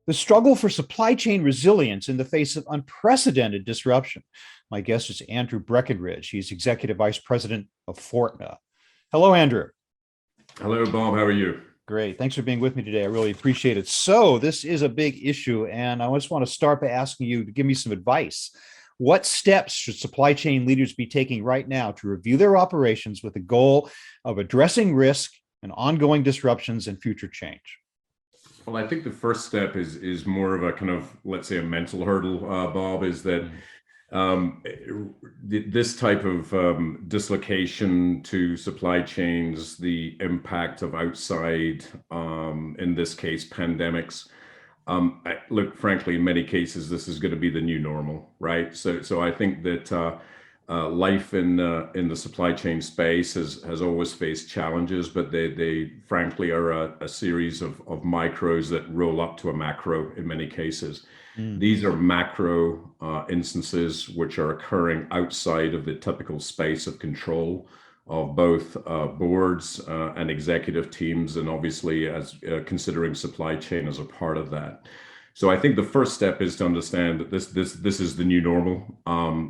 The struggle for supply chain resilience in the face of unprecedented disruption. My guest is Andrew Breckenridge. He's Executive Vice President of Fortna. Hello, Andrew. Hello, Bob. How are you? Great. Thanks for being with me today. I really appreciate it. So, this is a big issue, and I just want to start by asking you to give me some advice. What steps should supply chain leaders be taking right now to review their operations with the goal of addressing risk and ongoing disruptions and future change? Well, I think the first step is more of a kind of, let's say, a mental hurdle, Bob, is that um, this type of dislocation to supply chains, the impact of outside, in this case, pandemics. Look, frankly, in many cases, this is going to be the new normal, right? So I think that life in the supply chain space has always faced challenges, but they frankly are a series of micros that roll up to a macro in many cases. Mm. These are macro instances which are occurring outside of the typical space of control of both boards and executive teams, and obviously as considering supply chain as a part of that. So I think the first step is to understand that this is the new normal.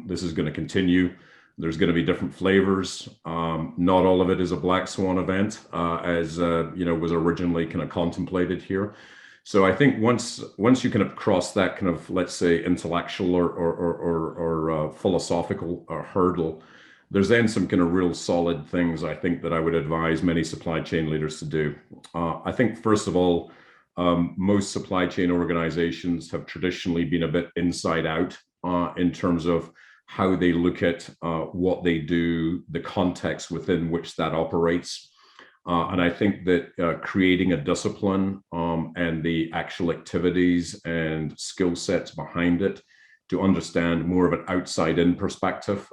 This is going to continue. There's going to be different flavors. Not all of it is a black swan event, as was originally kind of contemplated here. So I think once you kind of cross that kind of, let's say, intellectual or philosophical hurdle, there's then some kind of real solid things I think that I would advise many supply chain leaders to do. I think first of all, most supply chain organizations have traditionally been a bit inside out in terms of how they look at what they do, the context within which that operates. And I think that creating a discipline and the actual activities and skill sets behind it to understand more of an outside-in perspective,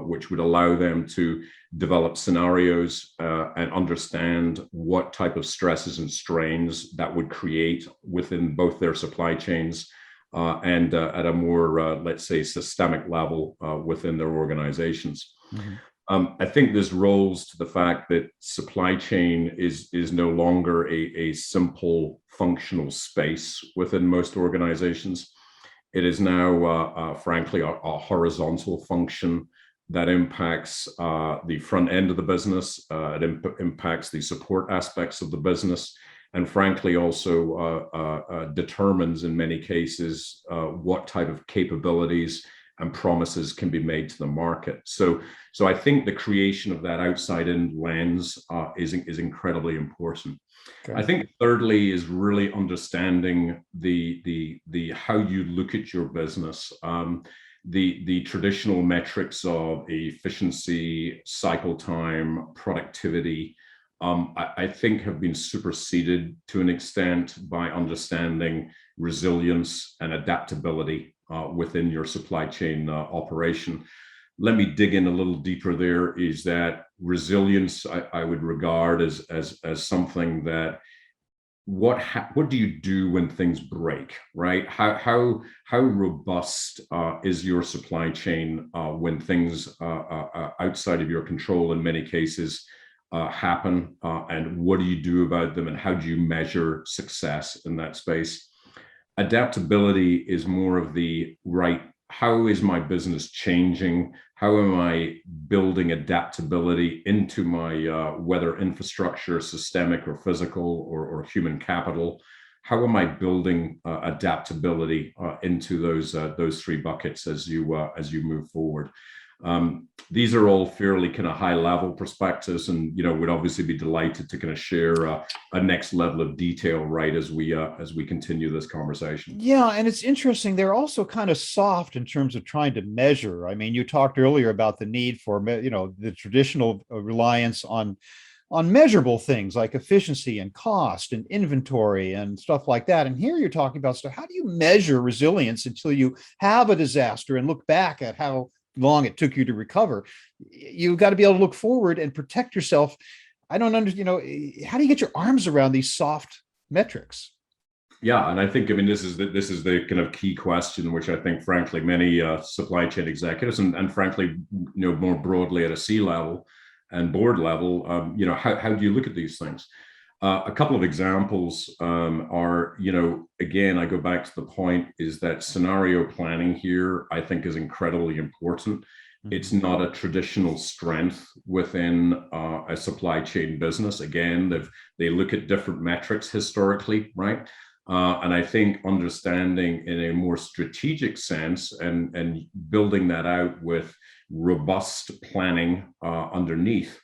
which would allow them to develop scenarios and understand what type of stresses and strains that would create within both their supply chains and at a more, let's say, systemic level within their organizations. Mm-hmm. I think this rolls to the fact that supply chain is no longer a simple functional space within most organizations. It is now, frankly, a horizontal function that impacts the front end of the business. It impacts the support aspects of the business, and frankly, also determines in many cases what type of capabilities and promises can be made to the market. So I think the creation of that outside-in lens is incredibly important. Okay. I think thirdly is really understanding the how you look at your business. The traditional metrics of efficiency, cycle time, productivity, I think have been superseded to an extent by understanding resilience and adaptability within your supply chain operation. Let me dig in a little deeper there. Is that resilience I would regard as something that what do you do when things break, right? How robust is your supply chain when things outside of your control in many cases happen, and what do you do about them, and how do you measure success in that space? Adaptability is more of the right, how is my business changing? How am I building adaptability into my whether infrastructure, systemic or physical or human capital? How am I building adaptability into those three buckets as you move forward? These are all fairly kind of high level perspectives, and would obviously be delighted to kind of share a next level of detail right as we continue this conversation. Yeah, and it's interesting. They're also kind of soft in terms of trying to measure. I mean, you talked earlier about the need for, the traditional reliance on measurable things like efficiency and cost and inventory and stuff like that. And here you're talking about stuff. How do you measure resilience until you have a disaster and look back at how long it took you to recover? You've got to be able to look forward and protect yourself. I don't understand, how do you get your arms around these soft metrics? Yeah, and I think this is the kind of key question, which I think, frankly, many supply chain executives and frankly, more broadly at a C level and board level, how do you look at these things? A couple of examples are, again, I go back to the point is that scenario planning here, I think, is incredibly important. It's not a traditional strength within a supply chain business. Again, they look at different metrics historically, right? And I think understanding in a more strategic sense and building that out with robust planning underneath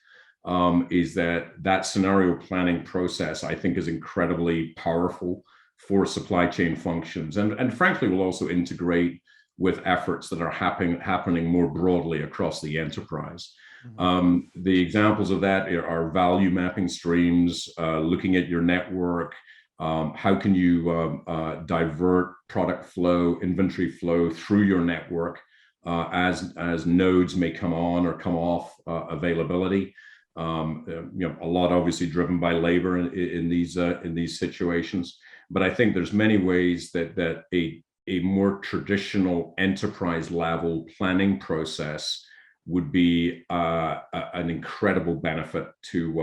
is that scenario planning process, I think, is incredibly powerful for supply chain functions, and frankly will also integrate with efforts that are happening more broadly across the enterprise. The examples of that are value mapping streams, looking at your network. How can you divert product flow, inventory flow through your network as nodes may come on or come off availability? A lot obviously driven by labor in these situations, but I think there's many ways that a more traditional enterprise level planning process would be an incredible benefit to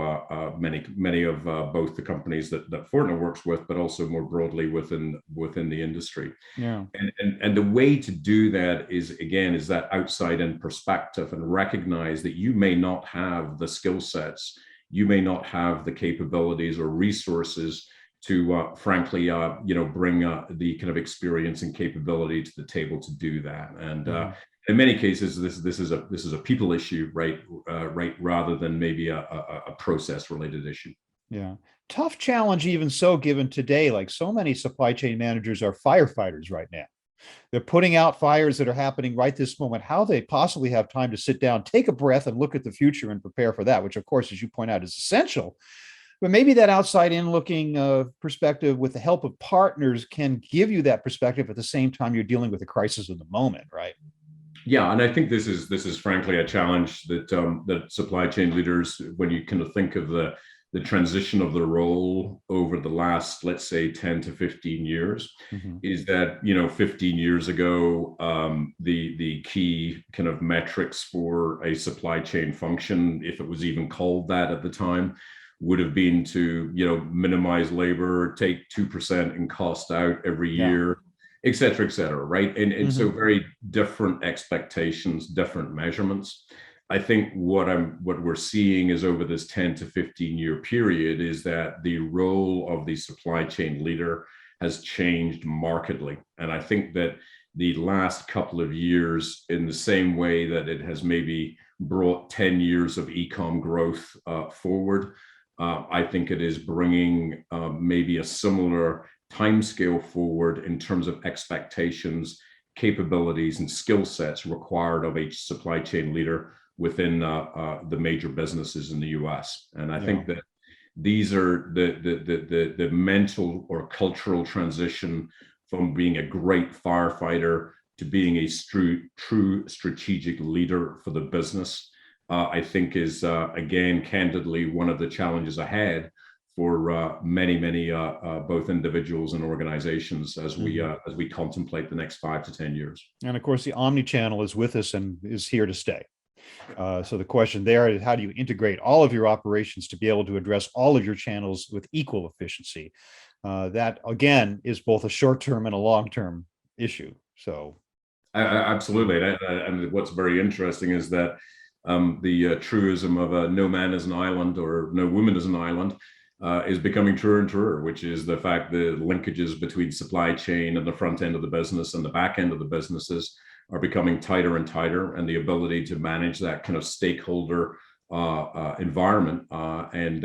many of both the companies that Fortna works with, but also more broadly within the industry. Yeah. And the way to do that is, again, is that outside in perspective and recognize that you may not have the skill sets, you may not have the capabilities or resources to frankly, bring the kind of experience and capability to the table to do that. And in many cases, this is a people issue, right? Rather than maybe a process related issue. Yeah. Tough challenge, even so, given today, like so many supply chain managers are firefighters right now. They're putting out fires that are happening right this moment. How they possibly have time to sit down, take a breath, and look at the future and prepare for that, which, of course, as you point out, is essential. But maybe that outside in looking perspective with the help of partners can give you that perspective at the same time you're dealing with the crisis of the moment, right? Yeah, and I think this is frankly a challenge that supply chain leaders, when you kind of think of the transition of the role over the last, let's say, 10 to 15 years, is that 15 years ago, the key kind of metrics for a supply chain function, if it was even called that at the time, would have been to minimize labor, take 2% in cost out every year, et cetera, right? And so very different expectations, different measurements. I think what we're seeing is over this 10 to 15 year period is that the role of the supply chain leader has changed markedly. And I think that the last couple of years, in the same way that it has maybe brought 10 years of e-com growth forward, I think it is bringing maybe a similar timescale forward in terms of expectations, capabilities, and skill sets required of each supply chain leader within the major businesses in the U.S. And I think that these are the mental or cultural transition from being a great firefighter to being a true strategic leader for the business. I think is, again, candidly, one of the challenges ahead for many both individuals and organizations as we contemplate the next 5 to 10 years. And of course, the omni-channel is with us and is here to stay. So the question there is, how do you integrate all of your operations to be able to address all of your channels with equal efficiency? That, again, is both a short-term and a long-term issue. So, absolutely. And what's very interesting is that the truism of no man is an island or no woman is an island is becoming truer and truer, which is the fact that linkages between supply chain and the front end of the business and the back end of the businesses are becoming tighter and tighter, and the ability to manage that kind of stakeholder environment and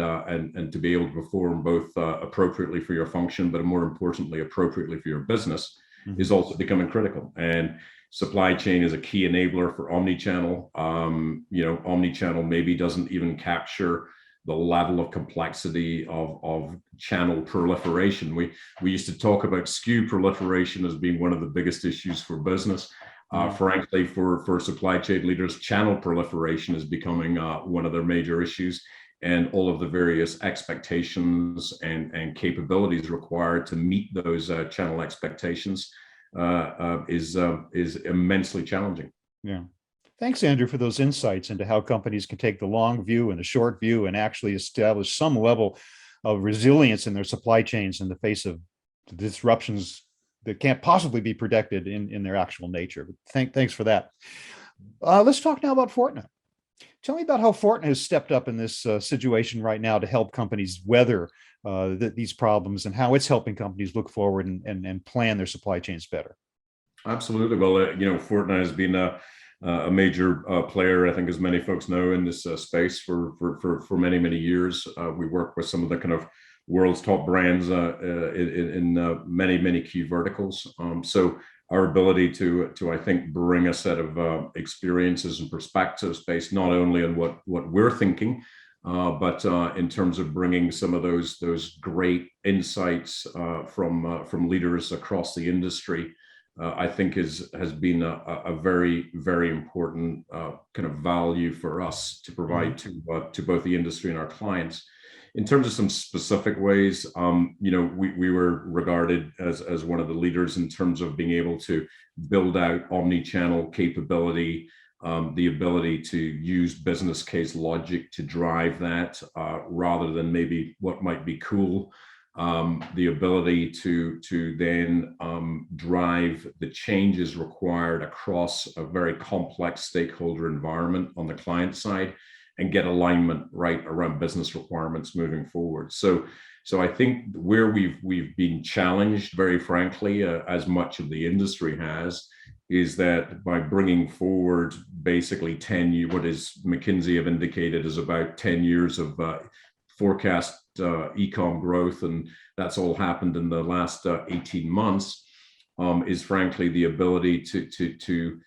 to be able to perform both appropriately for your function, but more importantly, appropriately for your business is also becoming critical. And supply chain is a key enabler for omnichannel. Omnichannel maybe doesn't even capture the level of complexity of channel proliferation. We used to talk about SKU proliferation as being one of the biggest issues for business. Frankly, for supply chain leaders, channel proliferation is becoming one of their major issues, and all of the various expectations and capabilities required to meet those channel expectations is immensely challenging. Yeah. Thanks, Andrew, for those insights into how companies can take the long view and the short view and actually establish some level of resilience in their supply chains in the face of disruptions that can't possibly be predicted in their actual nature. But thanks for that. Let's talk now about Fortna. Tell me about how Fortna has stepped up in this situation right now to help companies weather these problems, and how it's helping companies look forward and plan their supply chains better. Absolutely. Well, Fortnite has been a major player, I think, as many folks know, in this space for many, many years. We work with some of the kind of world's top brands in many, many key verticals. So our ability to I think bring a set of experiences and perspectives based not only on what we're thinking, but in terms of bringing some of those great insights from leaders across the industry, I think has been a very, very important kind of value for us to provide to both the industry and our clients. In terms of some specific ways, we were regarded as one of the leaders in terms of being able to build out omni-channel capability, the ability to use business case logic to drive that rather than maybe what might be cool. The ability to then drive the changes required across a very complex stakeholder environment on the client side and get alignment right around business requirements moving forward. So I think where we've been challenged, very frankly, as much of the industry has, is that by bringing forward basically 10 years, what is McKinsey have indicated is about 10 years of forecast e-com growth, and that's all happened in the last 18 months, is frankly the ability to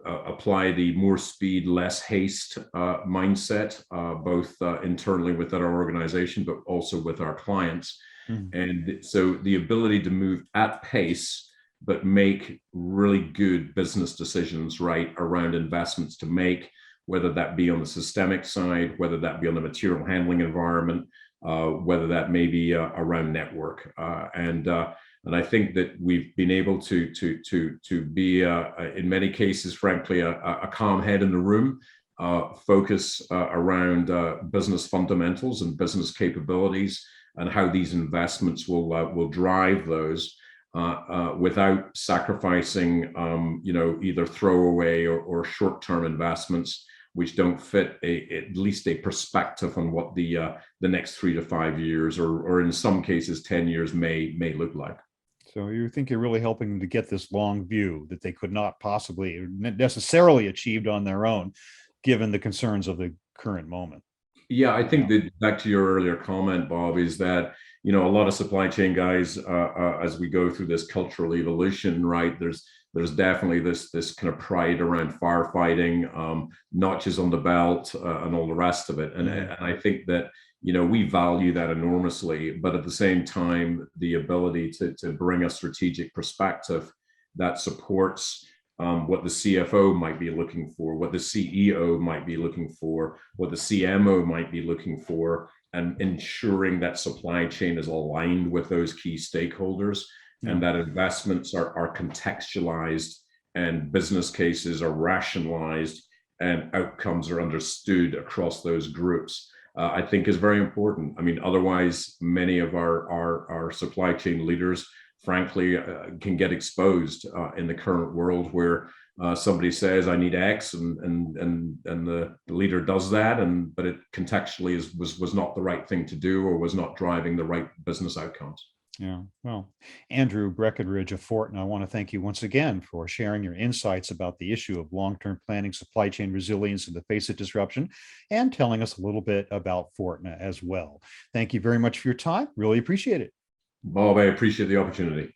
apply the more speed, less haste mindset, both internally within our organization, but also with our clients. And so the ability to move at pace, but make really good business decisions right around investments to make, whether that be on the systemic side, whether that be on the material handling environment, whether that may be around network. And I think that we've been able to be, in many cases, frankly, a calm head in the room, focus around business fundamentals and business capabilities and how these investments will drive those without sacrificing, either throwaway or short-term investments, which don't fit at least a perspective on what the next 3 to 5 years, or in some cases 10 years may look like. So you think you're really helping them to get this long view that they could not possibly necessarily achieved on their own, given the concerns of the current moment. Yeah, I think that back to your earlier comment, Bob, is that a lot of supply chain guys, as we go through this cultural evolution, right? There's definitely this kind of pride around firefighting, notches on the belt, and all the rest of it. And I think that we value that enormously, but at the same time, the ability to bring a strategic perspective that supports what the CFO might be looking for, what the CEO might be looking for, what the CMO might be looking for, and ensuring that supply chain is aligned with those key stakeholders, and that investments are contextualized and business cases are rationalized and outcomes are understood across those groups, I think is very important. I mean, otherwise, many of our supply chain leaders, frankly, can get exposed in the current world where somebody says, "I need X," and the leader does that, but it contextually was not the right thing to do, or was not driving the right business outcomes. Yeah, well, Andrew Breckenridge of Fortna, I want to thank you once again for sharing your insights about the issue of long-term planning, supply chain resilience in the face of disruption, and telling us a little bit about Fortna as well. Thank you very much for your time. Really appreciate it. Bob, I appreciate the opportunity.